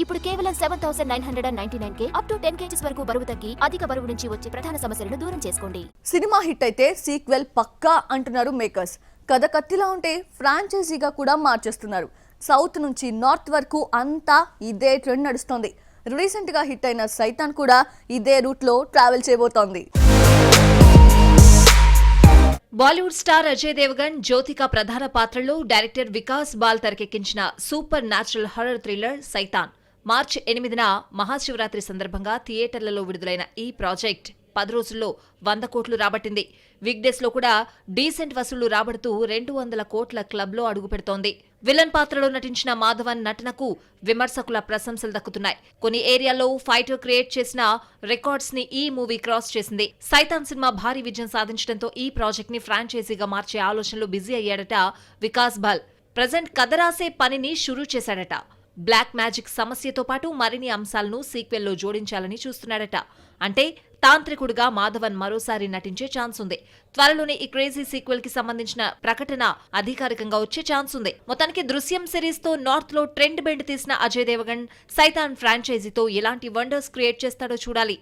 ఇప్పుడు కేవలం 7,999 up to 10 kgs వరకు బరువు తగ్గి అధిక బరువు నుంచి వచ్చే ప్రధాన సమస్యలను దూరం చేసుకోండి. సినిమా హిట్ అయితే సీక్వెల్ పక్కా అంటున్నారు మేకర్స్. కథ కత్తిలా ఉంటే ఫ్రాంచైజీగా కూడా మార్చేస్తున్నారు. సౌత్ నుంచి నార్త్ వరకు అంతా ఇదే ట్రెండ్ నడుస్తోంది. రీసెంట్ గా హిట్ అయిన సైతాన్ కూడా ఇదే రూట్ లో ట్రావెల్ చేయబోతోంది. బాలీవుడ్ స్టార్ అజయ్ దేవగన్, జ్యోతిక ప్రధాన పాత్రలో డైరెక్టర్ వికాస్ బాల్ తెరకెక్కించిన సూపర్ న్యాచురల్ హారర్ థ్రిల్లర్ సైతాన్ మార్చి 8న మహాశివరాత్రి సందర్భంగా థియేటర్లలో విడుదలైన ఈ ప్రాజెక్ట్ 10 రోజుల్లో 100 కోట్లు రాబట్టింది. వీక్డేస్ లో కూడా డీసెంట్ వసూళ్లు రాబడుతూ 200 కోట్ల క్లబ్ లో అడుగుపెడుతోంది. విలన్ పాత్రలో నటించిన మాధవన్ నటనకు విమర్శకుల ప్రశంసలు దక్కుతున్నాయి. కొన్ని ఏరియాల్లో ఫైటర్ క్రియేట్ చేసిన రికార్డ్స్ ని ఈ మూవీ క్రాస్ చేసింది. సైతాన్ సినిమా భారీ విజయం సాధించడంతో ఈ ప్రాజెక్ట్ ని ఫ్రాంచైజీగా మార్చే ఆలోచనలో బిజీ అయ్యాడట వికాస్ బాల్. ప్రజెంట్ కథ రాసే పనిని షురూ చేశాడట. బ్లాక్ మ్యాజిక్ సమస్యతో పాటు మరిన్ని అంశాలను సీక్వెల్లో జోడించాలని చూస్తున్నాడట. అంటే తాంత్రికుడిగా మాధవన్ మరోసారి నటించే ఛాన్స్ ఉంది. త్వరలోనే ఈ క్రేజీ సీక్వెల్ కి సంబంధించిన ప్రకటన అధికారికంగా వచ్చే ఛాన్స్ ఉంది. మొత్తానికి దృశ్యం సిరీస్ తో నార్త్ లో ట్రెండ్ బెండ్ తీసిన అజయ్ దేవగన్ సైతాన్ ఫ్రాంచైజీతో ఎలాంటి వండర్స్ క్రియేట్ చేస్తాడో చూడాలి.